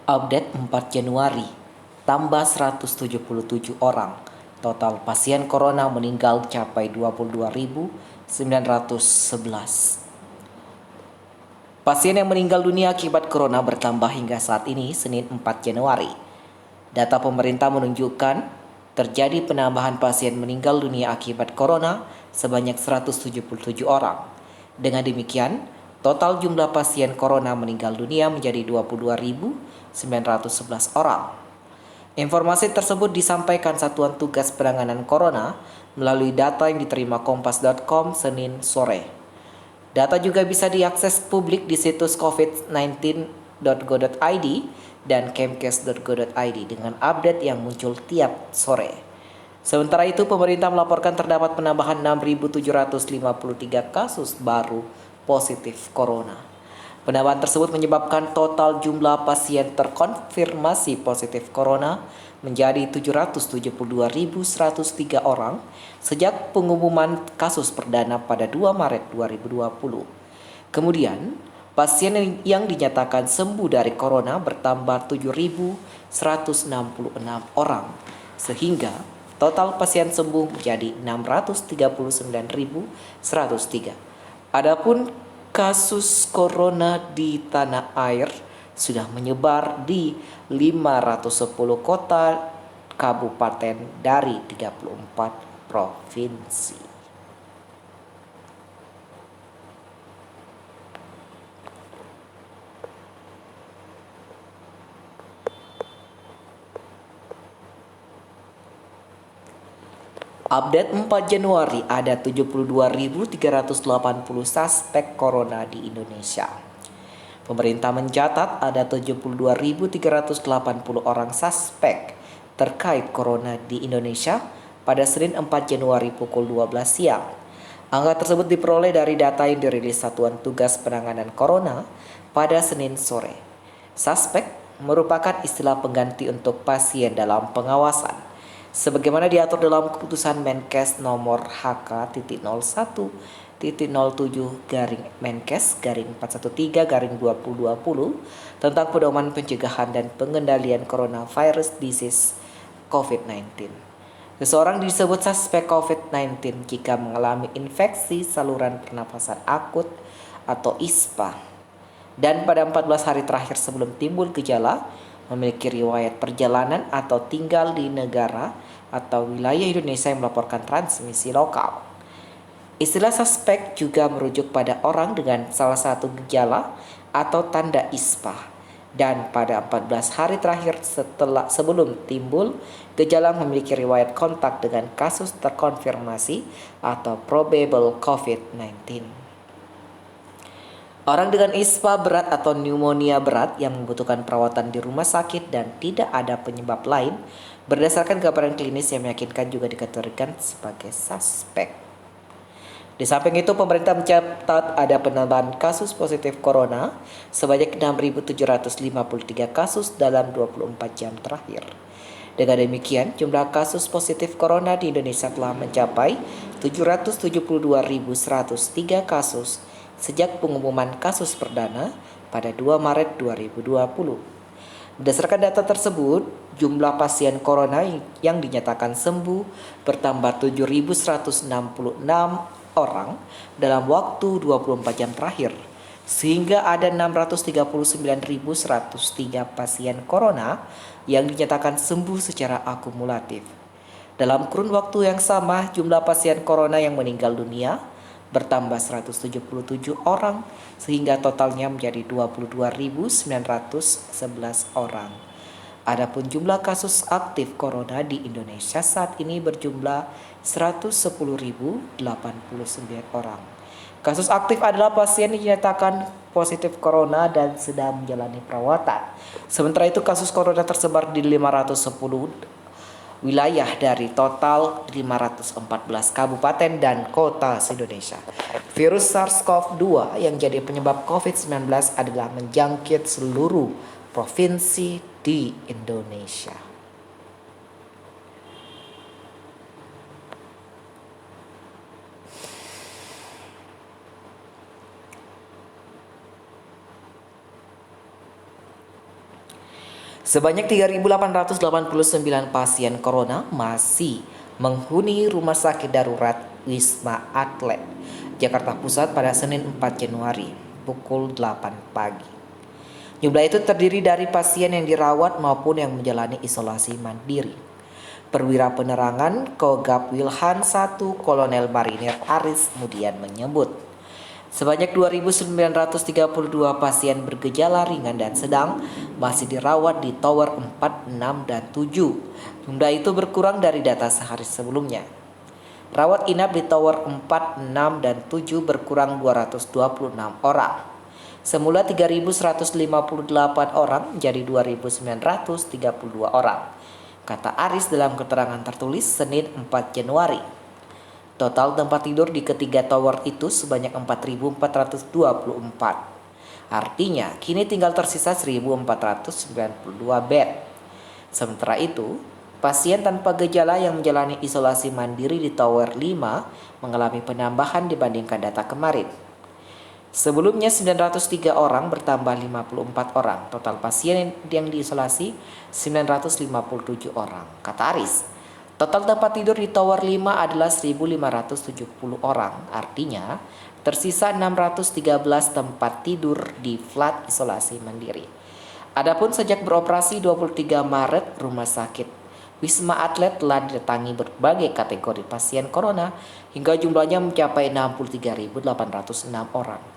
Update 4 Januari, tambah 177 orang. Total pasien corona meninggal capai 22.911. Pasien yang meninggal dunia akibat corona bertambah hingga saat ini, Senin 4 Januari. Data pemerintah menunjukkan terjadi penambahan pasien meninggal dunia akibat corona sebanyak 177 orang. Dengan demikian, total jumlah pasien corona meninggal dunia menjadi 22.911 orang. Informasi tersebut disampaikan Satuan Tugas Penanganan Corona melalui data yang diterima kompas.com Senin sore. Data juga bisa diakses publik di situs covid19.go.id dan kemkes.go.id dengan update yang muncul tiap sore. Sementara itu, pemerintah melaporkan terdapat penambahan 6.753 kasus baru positif corona. Penambahan tersebut menyebabkan total jumlah pasien terkonfirmasi positif corona menjadi 772.103 orang sejak pengumuman kasus perdana pada 2 Maret 2020. Kemudian, pasien yang dinyatakan sembuh dari corona bertambah 7.166 orang, sehingga total pasien sembuh menjadi 639.103. Adapun kasus corona di tanah air sudah menyebar di 510 kota kabupaten dari 34 provinsi. Update 4 Januari, ada 72.380 suspek corona di Indonesia. Pemerintah mencatat ada 72.380 orang suspek terkait corona di Indonesia pada Senin 4 Januari pukul 12 siang. Angka tersebut diperoleh dari data yang dirilis Satuan Tugas Penanganan Corona pada Senin sore. Suspek merupakan istilah pengganti untuk pasien dalam pengawasan, sebagaimana diatur dalam keputusan Menkes nomor HK.07-Menkes/413/2020 tentang pedoman pencegahan dan pengendalian coronavirus disease COVID-19. Seseorang disebut suspek COVID-19 jika mengalami infeksi saluran pernapasan akut atau ISPA dan pada 14 hari terakhir sebelum timbul gejala memiliki riwayat perjalanan atau tinggal di negara atau wilayah Indonesia yang melaporkan transmisi lokal. Istilah suspek juga merujuk pada orang dengan salah satu gejala atau tanda ISPA dan pada 14 hari terakhir sebelum timbul gejala memiliki riwayat kontak dengan kasus terkonfirmasi atau probable COVID-19. Orang dengan ISPA berat atau pneumonia berat yang membutuhkan perawatan di rumah sakit dan tidak ada penyebab lain berdasarkan gambaran klinis yang meyakinkan juga dikategorikan sebagai suspek. Di samping itu, pemerintah mencatat ada penambahan kasus positif corona sebanyak 6.753 kasus dalam 24 jam terakhir. Dengan demikian, jumlah kasus positif corona di Indonesia telah mencapai 772.103 kasus sejak pengumuman kasus perdana pada 2 Maret 2020. Berdasarkan data tersebut, jumlah pasien corona yang dinyatakan sembuh bertambah 7.166 orang dalam waktu 24 jam terakhir, sehingga ada 639.103 pasien corona yang dinyatakan sembuh secara akumulatif. Dalam kurun waktu yang sama, jumlah pasien corona yang meninggal dunia bertambah 177 orang sehingga totalnya menjadi 22.911 orang. Adapun jumlah kasus aktif corona di Indonesia saat ini berjumlah 110.089 orang. Kasus aktif adalah pasien yang dinyatakan positif corona dan sedang menjalani perawatan. Sementara itu, kasus corona tersebar di 510 wilayah dari total 514 kabupaten dan kota se-Indonesia. Virus SARS-CoV-2 yang jadi penyebab COVID-19 adalah menjangkit seluruh provinsi di Indonesia. Sebanyak 3.889 pasien corona masih menghuni Rumah Sakit Darurat Wisma Atlet, Jakarta Pusat pada Senin 4 Januari pukul 8 pagi. Jumlah itu terdiri dari pasien yang dirawat maupun yang menjalani isolasi mandiri. Perwira Penerangan Kogab Wilhan 1 Kolonel Marinir Aris kemudian menyebut sebanyak 2.932 pasien bergejala ringan dan sedang masih dirawat di Tower 4, 6, dan 7. Jumlah itu berkurang dari data sehari sebelumnya. Rawat inap di Tower 4, 6, dan 7 berkurang 226 orang. Semula 3.158 orang menjadi 2.932 orang, kata Aris dalam keterangan tertulis Senin 4 Januari. Total tempat tidur di ketiga tower itu sebanyak 4.424. Artinya, kini tinggal tersisa 1.492 bed. Sementara itu, pasien tanpa gejala yang menjalani isolasi mandiri di Tower 5 mengalami penambahan dibandingkan data kemarin. Sebelumnya 903 orang bertambah 54 orang. Total pasien yang diisolasi 957 orang, kata Aris. Total tempat tidur di Tower 5 adalah 1.570 orang. Artinya, tersisa 613 tempat tidur di flat isolasi mandiri. Adapun sejak beroperasi 23 Maret, Rumah Sakit Wisma Atlet telah didatangi berbagai kategori pasien corona hingga jumlahnya mencapai 63.806 orang.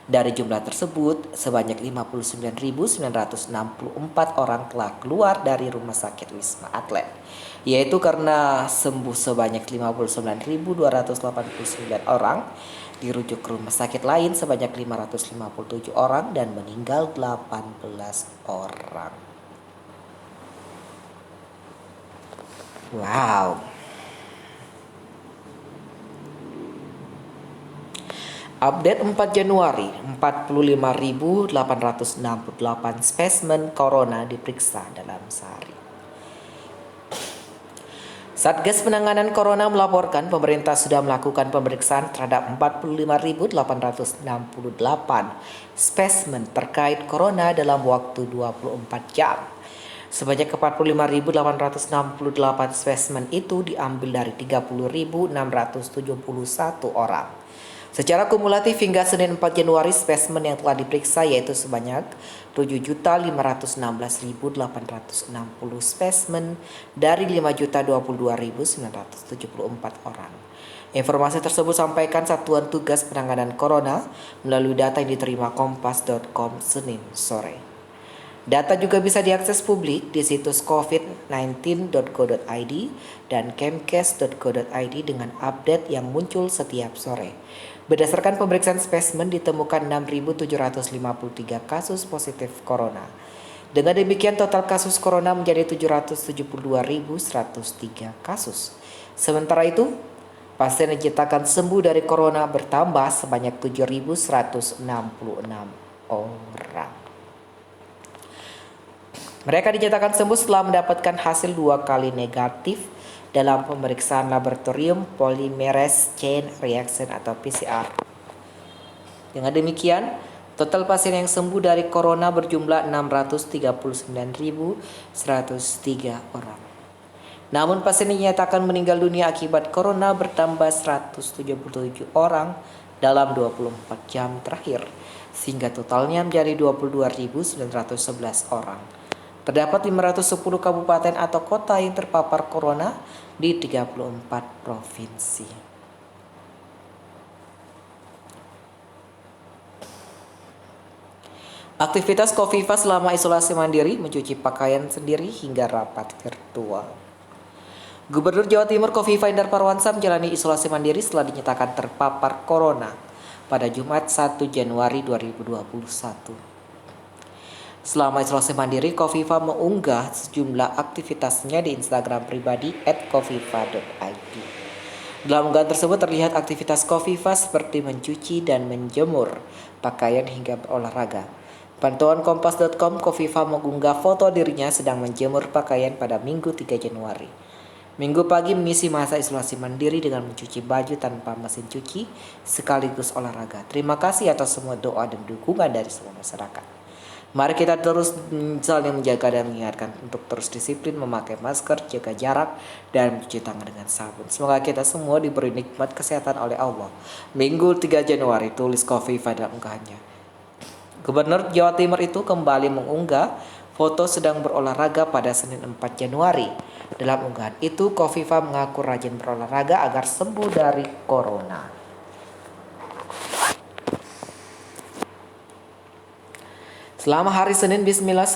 Dari jumlah tersebut, sebanyak 59.964 orang telah keluar dari Rumah Sakit Wisma Atlet, yaitu karena sembuh sebanyak 59.289 orang, dirujuk ke rumah sakit lain sebanyak 557 orang, dan meninggal 18 orang. Wow. Update 4 Januari, 45.868 spesimen corona diperiksa dalam sehari. Satgas Penanganan Corona melaporkan pemerintah sudah melakukan pemeriksaan terhadap 45.868 spesimen terkait corona dalam waktu 24 jam. Sebanyak 45.868 spesimen itu diambil dari 30.671 orang. Secara kumulatif hingga Senin 4 Januari, spesimen yang telah diperiksa yaitu sebanyak 7.516.860 spesimen dari 5.022.974 orang. Informasi tersebut sampaikan Satuan Tugas Penanganan Corona melalui data yang diterima kompas.com Senin sore. Data juga bisa diakses publik di situs covid19.go.id dan kemkes.go.id dengan update yang muncul setiap sore. Berdasarkan pemeriksaan spesimen ditemukan 6.753 kasus positif corona. Dengan demikian total kasus corona menjadi 772.103 kasus. Sementara itu, pasien yang dinyatakan sembuh dari corona bertambah sebanyak 7.166 orang. Mereka dinyatakan sembuh setelah mendapatkan hasil 2 kali negatif dalam pemeriksaan laboratorium polymerase chain reaction atau PCR. Dengan demikian, total pasien yang sembuh dari corona berjumlah 639.103 orang. Namun pasien yang dinyatakan meninggal dunia akibat corona bertambah 177 orang dalam 24 jam terakhir, sehingga totalnya menjadi 22.911 orang. Terdapat 510 kabupaten atau kota yang terpapar corona di 34 provinsi. Aktivitas Khofifah selama isolasi mandiri, mencuci pakaian sendiri hingga rapat virtual. Gubernur Jawa Timur Khofifah Indar Parawansa menjalani isolasi mandiri setelah dinyatakan terpapar corona pada Jumat 1 Januari 2021. Selama isolasi mandiri, Khofifah mengunggah sejumlah aktivitasnya di Instagram pribadi @khofifah.id. Dalam unggahan tersebut terlihat aktivitas Khofifah seperti mencuci dan menjemur pakaian hingga berolahraga. Pantauan kompas.com, Khofifah mengunggah foto dirinya sedang menjemur pakaian pada Minggu 3 Januari. Minggu pagi mengisi masa isolasi mandiri dengan mencuci baju tanpa mesin cuci sekaligus olahraga. Terima kasih atas semua doa dan dukungan dari semua masyarakat. Mari kita terus saling menjaga dan mengingatkan untuk terus disiplin memakai masker, jaga jarak, dan mencuci tangan dengan sabun. Semoga kita semua diberi nikmat kesehatan oleh Allah. Minggu 3 Januari, tulis Kofifa dalam unggahannya. Gubernur Jawa Timur itu kembali mengunggah foto sedang berolahraga pada Senin 4 Januari. Dalam unggahan itu, Kofifa mengaku rajin berolahraga agar sembuh dari corona. Selama hari Senin, Bismillah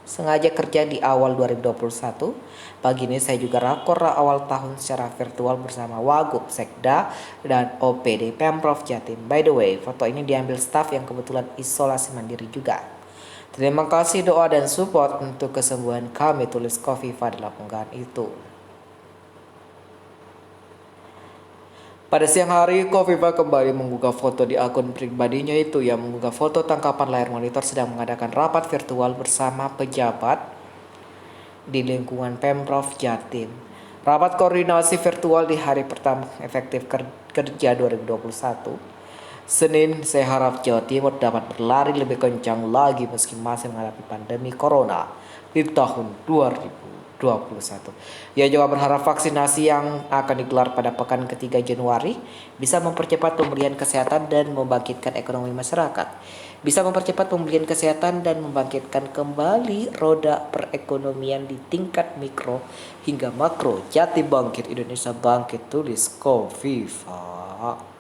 sengaja kerja di awal 2021. Pagi ini saya juga rakor awal tahun secara virtual bersama Wagub, Sekda, dan OPD Pemprov Jatim. By the way, foto ini diambil staf yang kebetulan isolasi mandiri juga. Terima kasih doa dan support untuk kesembuhan kami, tulis Kofifa dalam unggahan itu. Pada siang hari, Kofifa kembali mengunggah foto di akun pribadinya itu yang mengunggah foto tangkapan layar monitor sedang mengadakan rapat virtual bersama pejabat di lingkungan Pemprov Jatim. Rapat koordinasi virtual di hari pertama efektif kerja 2021. Senin, saya harap Jawa Timur dapat berlari lebih kencang lagi meski masih menghadapi pandemi corona di tahun 2021. Ia juga berharap vaksinasi yang akan digelar pada pekan ketiga Januari bisa mempercepat pemulihan kesehatan dan membangkitkan ekonomi masyarakat. Bisa mempercepat pemulihan kesehatan dan membangkitkan kembali roda perekonomian di tingkat mikro hingga makro. Jatim bangkit, Indonesia bangkit, tulis Kofifa.